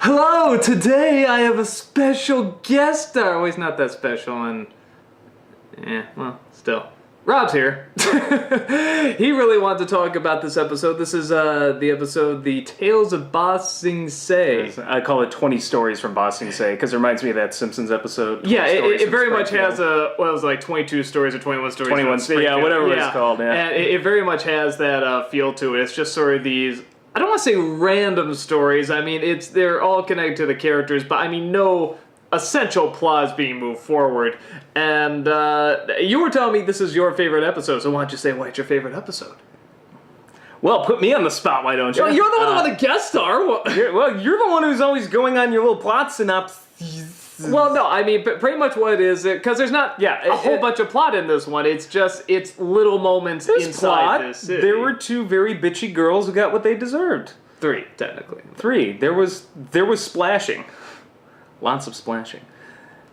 Hello, today I have a special guest star. Well, he's not that special, and well, still. Rob's here. He really wanted to talk about this episode. This is the episode, The Tales of Ba Sing Se. I call it 20 Stories from Ba Sing Se, because it reminds me of that Simpsons episode. Yeah, it very much has it was like 22 stories or 21 stories. 21, yeah, whatever it's called, yeah. And it very much has that feel to it. It's just sort of these, I don't want to say random stories. I mean, they're all connected to the characters, but I mean, no essential plot is being moved forward. And you were telling me this is your favorite episode, so why don't you say why it's your favorite episode? Well, put me on the spot, why don't you? Well, you're the one with the guest star. You're the one who's always going on your little plot synopsis. Well, no, I mean, but pretty much what it is, because there's not a whole bunch of plot in this one. It's little moments inside this city. There were two very bitchy girls who got what they deserved. Three, technically. Three. There was splashing. Lots of splashing.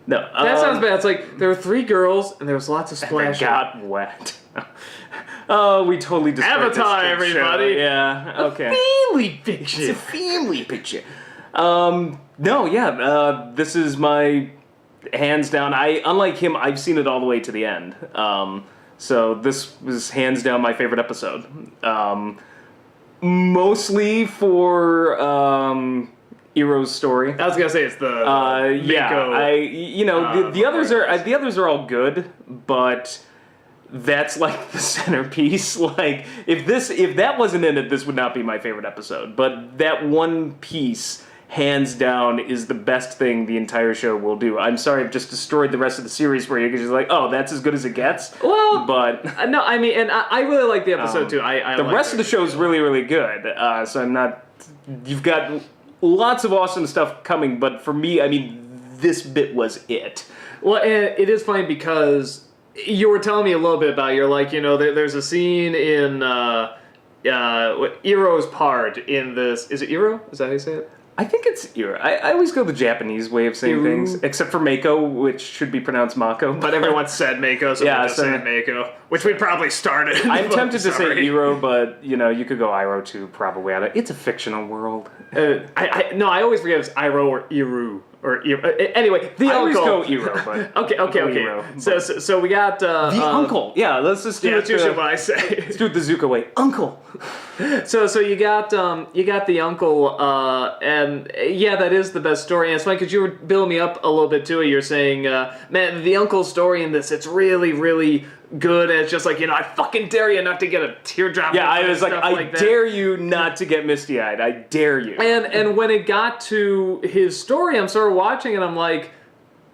No. That sounds bad. It's like, there were three girls, and there was lots of splashing. And they got wet. Oh, we totally destroyed Avatar, this everybody. Show. Yeah, okay. Family picture. It's a family picture. This is my hands down. Unlike him, I've seen it all the way to the end. So this was hands down my favorite episode. Mostly for Iroh's story. I was gonna say it's the Mako. The others are all good, but that's like the centerpiece. Like if that wasn't in it, this would not be my favorite episode. But that one piece, hands down, is the best thing the entire show will do. I'm sorry I've just destroyed the rest of the series for you because you're like, oh, that's as good as it gets. Well, but no, I mean, and I really like the episode too. The rest of the show is really, really good. So I'm not. You've got lots of awesome stuff coming, but for me, I mean, this bit was it. Well, and it is funny because you were telling me a little bit about it. You're like, there's a scene in Iroh's part in this. Is it Iroh? Is that how you say it? I think it's Iroh. I always go the Japanese way of saying things, except for Mako, which should be pronounced Mako. But everyone said Mako, so we just said Mako, which we probably started. I'm tempted to say Iroh, but you could go Iroh too, probably. It's a fictional world. I always forget if it's Iroh or Iru. Anyway, the I uncle. always go Iroh, but okay. Iroh, So we got the uncle. Yeah, let's just do it. What I say. Let's do it the Zuko way. Uncle. So you got the uncle, and that is the best story. And it's funny because you were building me up a little bit to it. You're saying, man, the uncle's story in this, it's really, really good. And it's just like, I fucking dare you not to get a teardrop. Yeah, I was like, I dare you not to get misty-eyed. I dare you. And when it got to his story, I'm sort of watching and I'm like,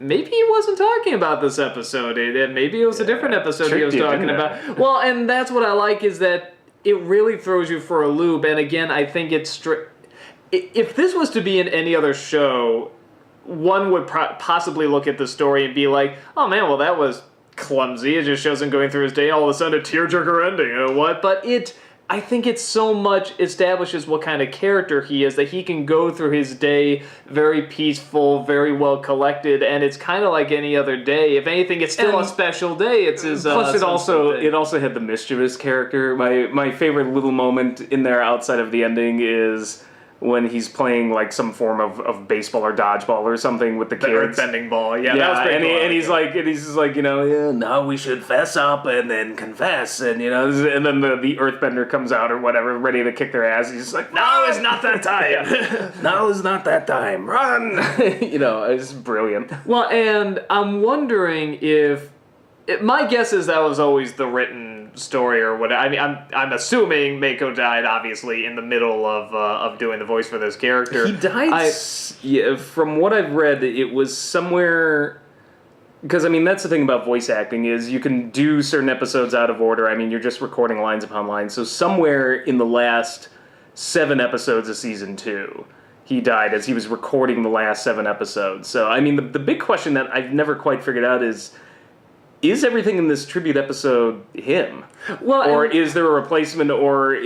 maybe he wasn't talking about this episode. Maybe it was a different episode he was talking about. Well, and that's what I like is that it really throws you for a loop. And again, I think if this was to be in any other show, one would possibly look at the story and be like, oh man, well that was clumsy. It just shows him going through his day, all of a sudden a tearjerker ending. What? But I think it so much establishes what kind of character he is, that he can go through his day very peaceful, very well collected, and it's kind of like any other day. If anything, it's still a special day. It's his. Plus, it also had the mischievous character. My favorite little moment in there outside of the ending is when he's playing like some form of baseball or dodgeball or something with the kids. Earthbending ball, that was pretty cool. And he's just like, now we should fess up and then confess, and and then the Earthbender comes out or whatever, ready to kick their ass. He's just like, no, it's not that time. Now is not that time. Run. It's brilliant. Well, and I'm wondering if my guess is that was always the written story or what. I mean, I'm assuming Mako died obviously in the middle of doing the voice for this character. He died. From what I've read, it was somewhere. Because I mean, that's the thing about voice acting is you can do certain episodes out of order. I mean, you're just recording lines upon lines. So somewhere in the last 7 episodes of season 2. He died as he was recording the last 7 episodes. So I mean, the big question that I've never quite figured out is is everything in this tribute episode him? Well, or is there a replacement, or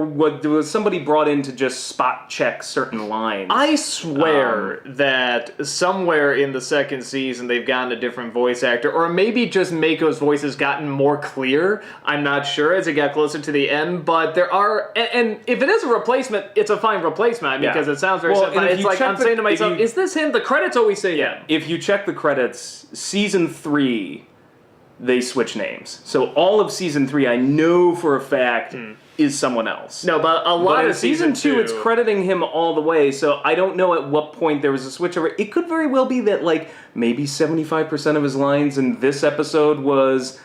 was somebody brought in to just spot check certain lines? I swear that somewhere in the second season they've gotten a different voice actor, or maybe just Mako's voice has gotten more clear. I'm not sure as it got closer to the end, but there are, and if it is a replacement, it's a fine replacement because it sounds very simple. It's like I'm saying to myself, is this him? The credits always say him. If you check the credits, season 3, they switch names. So all of season 3, I know for a fact, is someone else. No, but a lot of season 2, it's crediting him all the way, so I don't know at what point there was a switchover. It could very well be that, like, maybe 75% of his lines in this episode was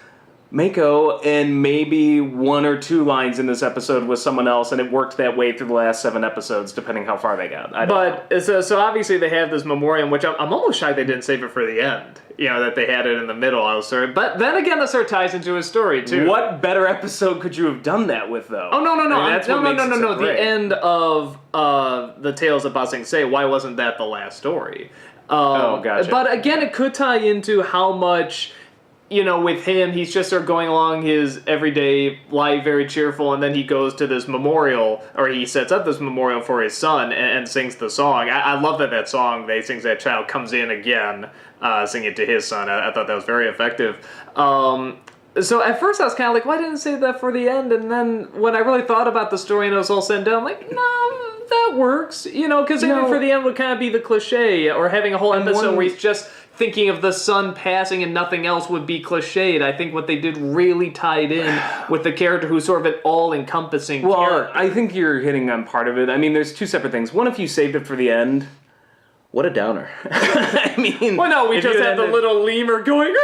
Mako, and maybe 1 or 2 lines in this episode was someone else, and it worked that way through the last 7 episodes, depending how far they got. So obviously they have this memoriam, which I'm almost shy they didn't save it for the end. You know, that they had it in the middle. But then again, that sort of ties into his story, too. What better episode could you have done that with, though? Oh, no. That's what makes it so great. The end of the Tales of Ba Sing Se, why wasn't that the last story? Gotcha. But again, it could tie into how much... You know, with him, he's just sort of going along his everyday life, very cheerful, and then he goes to this memorial, or he sets up this memorial for his son and sings the song. I love that song, they sings that child comes in again, singing it to his son. I thought that was very effective. So at first I was kind of like, why didn't I save that for the end? And then when I really thought about the story and it was all said and done, I'm like, no, that works. You know, because for the end would kind of be the cliche, or having a whole episode where he's just thinking of the son passing and nothing else would be cliched. I think what they did really tied in with the character who's sort of an all-encompassing character. I think you're hitting on part of it. I mean, there's 2 separate things. One, if you saved it for the end, what a downer. I mean... Well, no, we just had the little lemur going...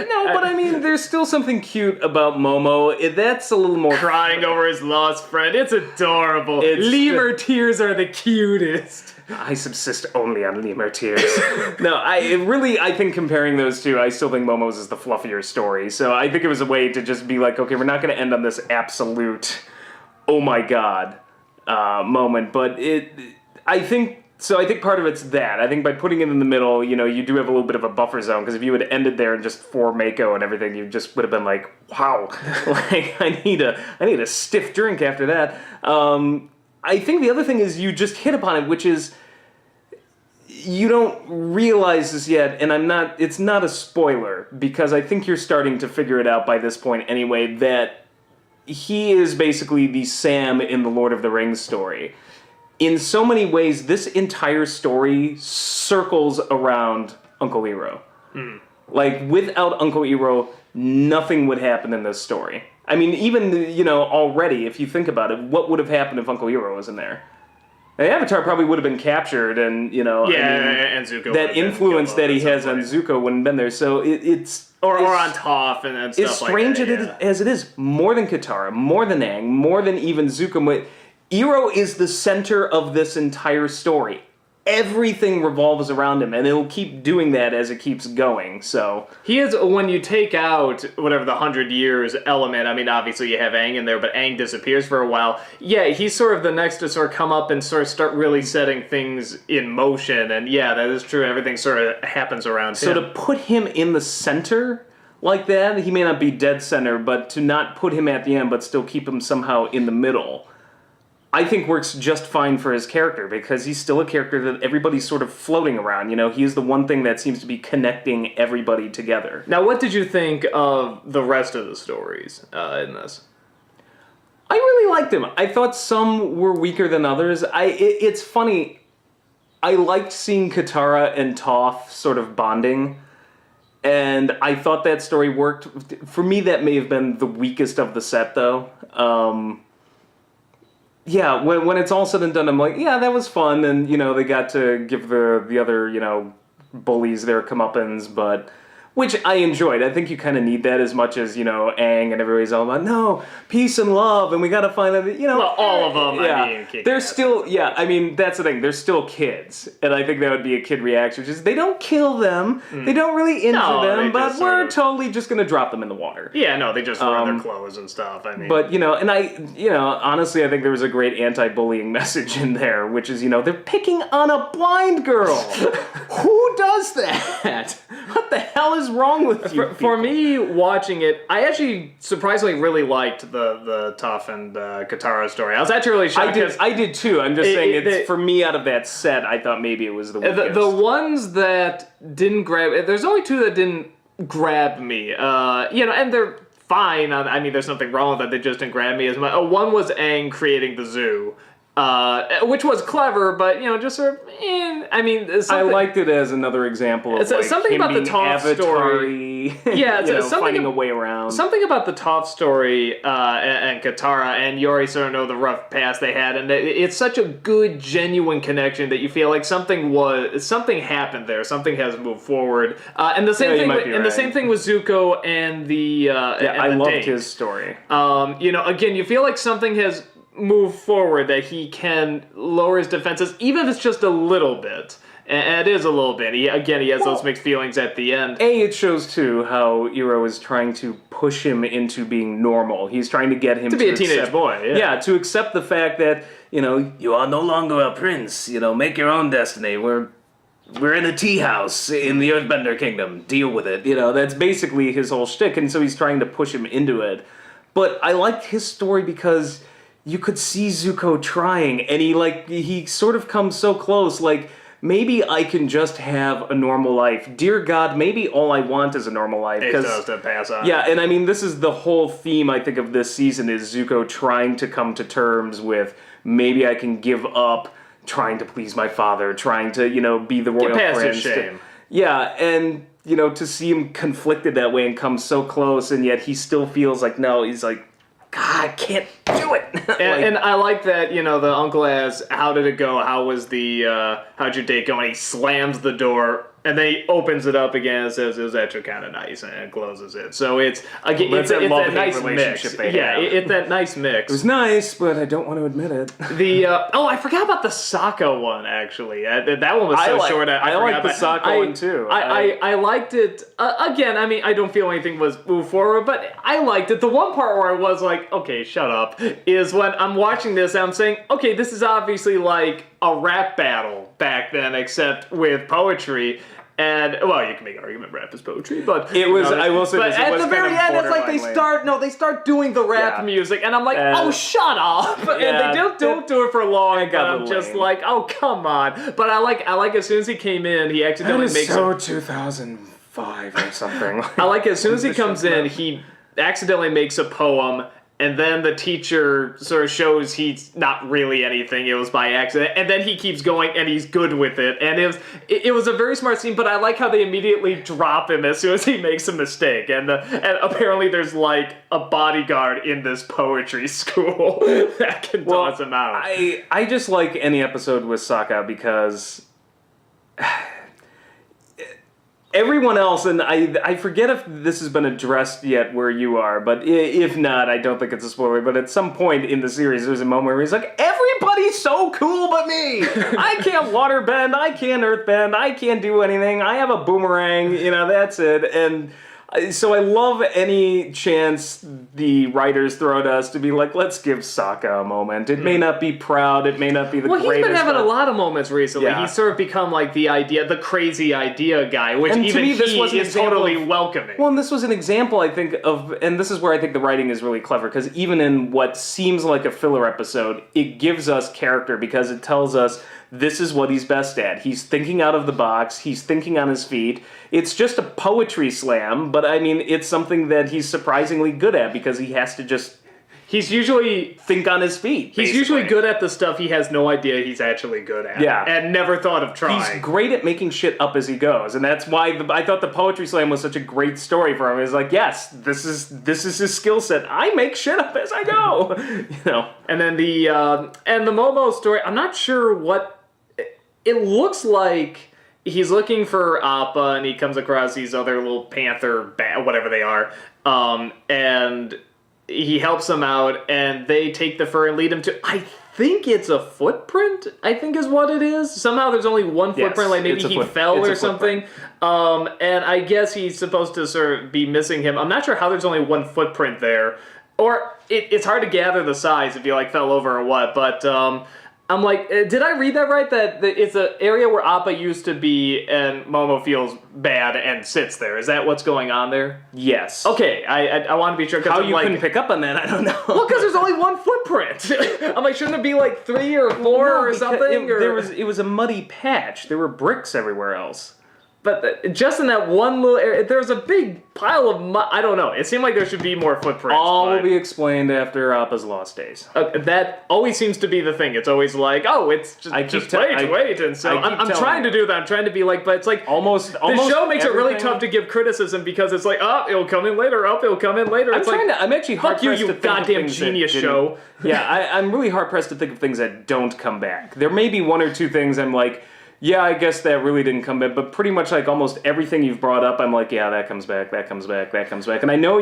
No, but I mean, there's still something cute about Momo. That's a little more... Crying over his lost friend. It's adorable. Lemur tears are the cutest. I subsist only on lemur tears. No, I think comparing those two, I still think Momo's is the fluffier story. So I think it was a way to just be like, okay, we're not going to end on this absolute, oh my god, moment. But I think part of it's that. I think by putting it in the middle, you know, you do have a little bit of a buffer zone, because if you had ended there and just for Mako and everything, you just would have been like, wow, like I need a stiff drink after that. I think the other thing is you just hit upon it, which is you don't realize this yet, and it's not a spoiler, because I think you're starting to figure it out by this point anyway, that he is basically the Sam in the Lord of the Rings story. In so many ways, this entire story circles around Uncle Iroh. Like, without Uncle Iroh, nothing would happen in this story. I mean, even, you know, already, if you think about it, what would have happened if Uncle Iroh wasn't there? The Avatar probably would have been captured, and, you know... Yeah, and Zuko... That influence that he has on Zuko wouldn't have been there, so it's... Or on Toph and stuff like that. As strange as it is, more than Katara, more than Aang, more than even Zuko... Iroh is the center of this entire story. Everything revolves around him, and it'll keep doing that as it keeps going, so... He is, when you take out whatever the 100 years element, I mean, obviously you have Aang in there, but Aang disappears for a while. Yeah, he's sort of the next to sort of come up and sort of start really setting things in motion, and yeah, that is true, everything sort of happens around him. So to put him in the center like that, he may not be dead center, but to not put him at the end, but still keep him somehow in the middle... I think works just fine for his character, because he's still a character that everybody's sort of floating around. You know, he is the one thing that seems to be connecting everybody together. Now, what did you think of the rest of the stories in this? I really liked them. I thought some were weaker than others. It's funny. I liked seeing Katara and Toph sort of bonding, and I thought that story worked. For me, that may have been the weakest of the set, though. Yeah, when it's all said and done, I'm like, yeah, that was fun, and, you know, they got to give the other, you know, bullies their comeuppance, but Which I enjoyed. I think you kind of need that as much as, Aang and everybody's all about, no, peace and love, and we got to find out, Well, all of them, they're still, that's the thing, they're still kids. And I think that would be a kid reaction, which is, they don't kill them, they don't really injure them, but we're totally just going to drop them in the water. Yeah, no, they just ruin their clothes and stuff, I mean. But, and honestly, I think there was a great anti-bullying message in there, which is, they're picking on a blind girl. Who does that? What the hell is wrong with you? For me, watching it, I actually surprisingly really liked the Toph and Katara story. I was actually really shocked. I did too. I'm just saying, for me, out of that set, I thought maybe it was the weakest. The ones that didn't grab, there's only two that didn't grab me. And they're fine. I mean, there's nothing wrong with that. They just didn't grab me as much. One was Aang creating the zoo. Which was clever, but just sort of. I liked it as another example of something about the Toph story. Yeah, finding a way around. Something about the Toph story and Katara and Yori sort of know the rough past they had, and it's such a good, genuine connection that you feel like something happened there, something has moved forward. And the same thing. The same thing with Zuko and the. I loved his story. Again, you feel like something has move forward, that he can lower his defenses, even if it's just a little bit. And it is a little bit. He has those mixed feelings at the end. It shows, too, how Iroh is trying to push him into being normal. He's trying to get him to be a teenage boy, yeah. To accept the fact that, you are no longer a prince. Make your own destiny. We're in a tea house in the Earthbender Kingdom. Deal with it. That's basically his whole shtick, and so he's trying to push him into it. But I liked his story because you could see Zuko trying, and he sort of comes so close, maybe I can just have a normal life. Dear God, maybe all I want is a normal life. It does to pass on. Yeah, and this is the whole theme, I think, of this season, is Zuko trying to come to terms with, maybe I can give up trying to please my father, trying to, be the royal past prince. His shame. Yeah, and, to see him conflicted that way and come so close, and yet he still feels like, no, he's like, God, I can't do it. And I like that, the uncle asks, how did it go? How was how'd your date go? And he slams the door, and then he opens it up again and says, it was actually kind of nice, and closes it. So it's that nice mix. It's that nice mix. It was nice, but I don't want to admit it. I forgot about the Sokka one, actually. That one was so short. I like the Sokka one, too. I liked it. Again, I don't feel anything was moved forward, but I liked it. The one part where I was like, okay, shut up, is when I'm watching this and I'm saying, okay, this is obviously like a rap battle back then, except with poetry. And, well, you can make an argument rap is poetry, but... It was, I will say but this, at the very end, it's like they start doing the rap music, and I'm like, oh, shut up! And they don't do it for long, but I'm just like, oh, come on. But I like as soon as he came in, he accidentally makes... so 2005 or something. I like as soon as he comes in, he accidentally makes a poem, and then the teacher sort of shows he's not really anything, it was by accident, and then he keeps going, and he's good with it, and it was a very smart scene, but I like how they immediately drop him as soon as he makes a mistake, and apparently there's like a bodyguard in this poetry school that can toss him out. I just like any episode with Sokka because... Everyone else, and I forget if this has been addressed yet where you are, but if not, I don't think it's a spoiler, but at some point in the series, there's a moment where he's like, everybody's so cool but me! I can't waterbend, I can't earthbend, I can't do anything, I have a boomerang, that's it, and... So I love any chance the writers throw at us to be like, let's give Sokka a moment. It may not be proud, it may not be the greatest. Well, he's been having a lot of moments recently. Yeah. He's sort of become like the crazy idea guy, which and even he is totally welcoming. Well, and this was an example, I think, of, and this is where I think the writing is really clever, because even in what seems like a filler episode, it gives us character, because it tells us this is what he's best at. He's thinking out of the box. He's thinking on his feet. It's just a poetry slam, but it's something that he's surprisingly good at because he has to just... He's usually... think on his feet, He's usually good at the stuff he has no idea he's actually good at. Yeah. And never thought of trying. He's great at making shit up as he goes, and that's why I thought the poetry slam was such a great story for him. It's like, yes, this is his skill set. I make shit up as I go. And then the Momo story, I'm not sure what... It looks like he's looking for Appa, and he comes across these other little panther, whatever they are, and he helps them out, and they take the fur and lead him to, I think it's a footprint, I think is what it is. Somehow there's only one footprint, like maybe he fell or something. And I guess he's supposed to sort of be missing him. I'm not sure how there's only one footprint there. Or it's hard to gather the size if you like fell over or what, but I'm like, did I read that right? That it's an area where Appa used to be, and Momo feels bad and sits there. Is that what's going on there? Yes. Okay, I want to be sure. How you couldn't pick up on that, I don't know. Well, because there's only one footprint. I'm like, shouldn't it be like 3 or 4 or something? It was a muddy patch. There were bricks everywhere else. But just in that one little area, there's a big pile of mud. I don't know. It seemed like there should be more footprints. All will be explained after Appa's Lost Days. That always seems to be the thing. It's always like, oh, it's just, wait. And so I'm trying to do that. I'm trying to be like, but it's like almost the show makes it really tough to give criticism because it's like, oh, it'll come in later. Oh, it'll come in later. I'm actually hard pressed to think of goddamn genius show. Yeah, I'm really hard pressed to think of things that don't come back. There may be 1 or 2 things I'm like, yeah, I guess that really didn't come back, but pretty much like almost everything you've brought up, I'm like, yeah, that comes back, that comes back, that comes back. And I know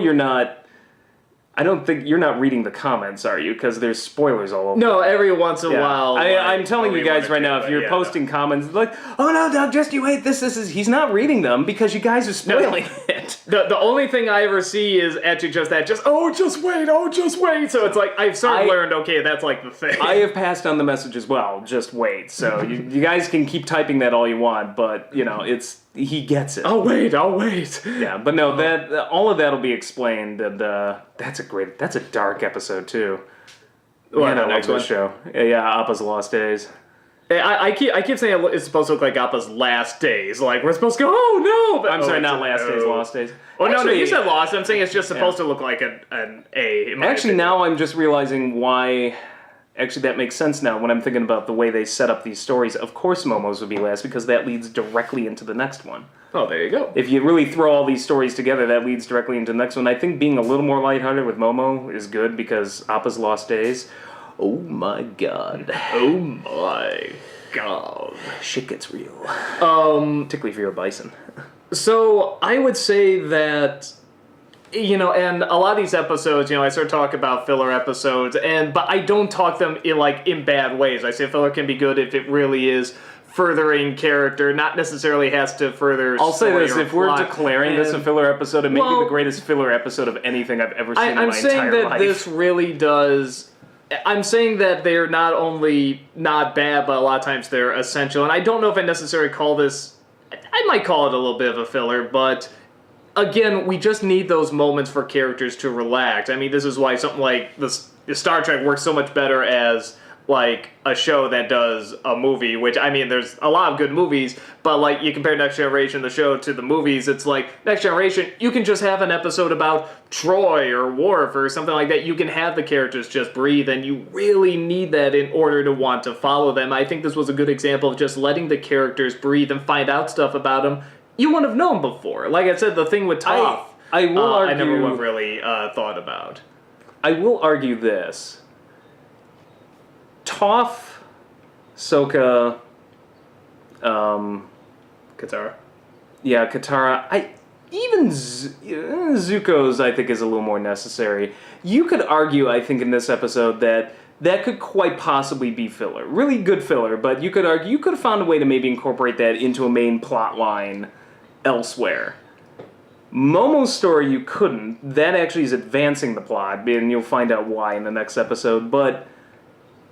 I don't think you're not reading the comments, are you? Because there's spoilers all over. No, every once in a while. I'm telling you guys right now, if you're posting comments like, oh no, Doug, just you wait, this is, he's not reading them because you guys are spoiling it. The only thing I ever see is actually just that, just wait. So it's like, I've sort of learned, okay, that's like the thing. I have passed on the message as well, just wait. So you guys can keep typing that all you want, but, he gets it. I'll wait. Yeah, but no, all of that will be explained, and that's a dark episode too. What, the next one? Show. Yeah, Appa's Lost Days. I keep saying it's supposed to look like Appa's Last Days. Like, we're supposed to go, oh no! But, I'm sorry, not Last Days, Lost Days. Oh, no, you said Lost. I'm saying it's just supposed to look like an A. Actually, now I'm just realizing why. Actually, that makes sense now when I'm thinking about the way they set up these stories. Of course Momo's would be last because that leads directly into the next one. Oh, there you go. If you really throw all these stories together, that leads directly into the next one. I think being a little more lighthearted with Momo is good because Appa's Lost Days. Oh my god. Oh my god. Shit gets real. Particularly if you're a bison. So, I would say that... and a lot of these episodes, I sort of talk about filler episodes, but I don't talk them in bad ways. I say filler can be good if it really is furthering character, not necessarily has to further I'll say this, if we're plot. declaring this a filler episode, it may be the greatest filler episode of anything I've ever seen in my entire life. I'm saying that this really does... I'm saying that they're not only not bad, but a lot of times they're essential. And I don't know if I necessarily call this... I might call it a little bit of a filler, but... Again, we just need those moments for characters to relax. I mean, this is why something like the Star Trek works so much better as, like, a show that does a movie, which, I mean, there's a lot of good movies, but, like, you compare Next Generation, the show, to the movies, it's like, Next Generation, you can just have an episode about Troy or Worf or something like that. You can have the characters just breathe, and you really need that in order to want to follow them. I think this was a good example of just letting the characters breathe and find out stuff about them you wouldn't have known before. Like I said, the thing with Toph, I will argue, I never would have really thought about. I will argue this. Toph, Sokka, Katara. Yeah, Katara. Even Zuko's, I think, is a little more necessary. You could argue, I think, in this episode that could quite possibly be filler. Really good filler, but you could argue, you could have found a way to maybe incorporate that into a main plot line elsewhere. Momo's story, you couldn't. That actually is advancing the plot, and you'll find out why in the next episode, but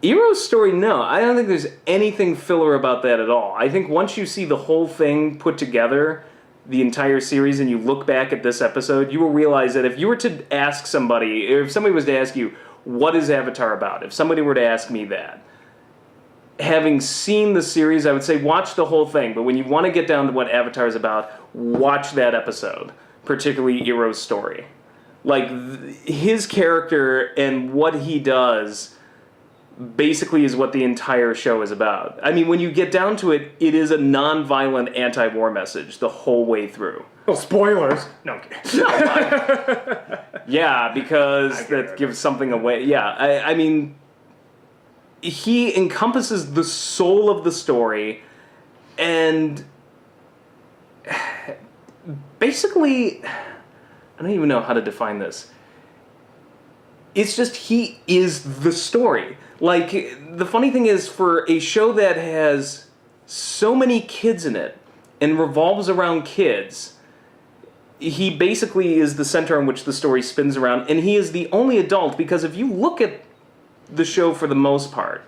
Iroh's story, no. I don't think there's anything filler about that at all. I think once you see the whole thing put together, the entire series, and you look back at this episode, you will realize that if you were to ask somebody, or if somebody was to ask you, what is Avatar about? If somebody were to ask me that, having seen the series, I would say watch the whole thing, but when you want to get down to what Avatar is about, watch that episode, particularly Iroh's story. Like, his character and what he does basically is what the entire show is about. I mean, when you get down to it, it is a non-violent anti-war message the whole way through. Oh, spoilers! No, I'm kidding. Yeah, because that gives something away. Yeah, I mean, he encompasses the soul of the story, and basically, I don't even know how to define this. It's just he is the story. Like, the funny thing is, for a show that has so many kids in it and revolves around kids, he basically is the center on which the story spins around, and he is the only adult, because if you look at the show for the most part,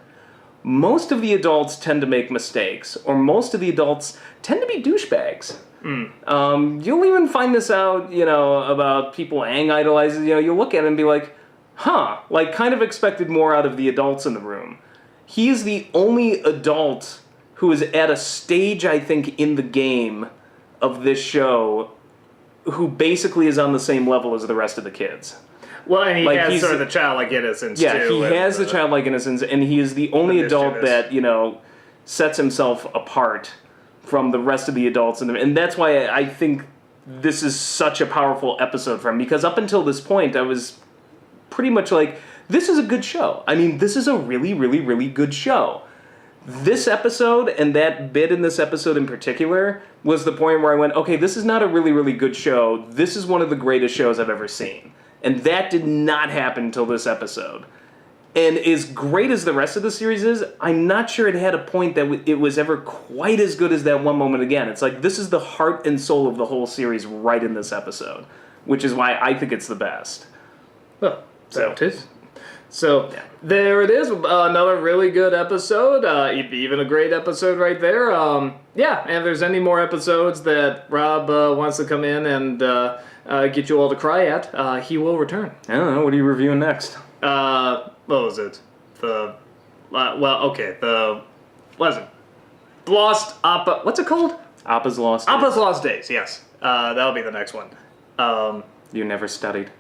most of the adults tend to make mistakes, or most of the adults tend to be douchebags. You'll even find this out, about people Aang idolizes. You'll look at it and be like, like kind of expected more out of the adults in the room. He is the only adult who is at a stage, I think, in the game of this show who basically is on the same level as the rest of the kids. Well, and he has sort of the childlike innocence, too. Yeah, he has the childlike innocence, and he is the only adult that, sets himself apart from the rest of the adults. And that's why I think this is such a powerful episode for him, because up until this point, I was pretty much like, this is a good show. I mean, this is a really, really, really good show. This episode, and that bit in this episode in particular, was the point where I went, okay, this is not a really, really good show. This is one of the greatest shows I've ever seen. And that did not happen until this episode. And as great as the rest of the series is, I'm not sure it had a point that it was ever quite as good as that one moment again. It's like, this is the heart and soul of the whole series right in this episode, which is why I think it's the best. Well, so it is. So, there it is, another really good episode, even a great episode right there. And if there's any more episodes that Rob wants to come in and get you all to cry at, he will return. I don't know, what are you reviewing next? What was it? The Lost Appa, what's it called? Appa's Lost Days. Appa's Lost Days, yes. That'll be the next one. You never studied.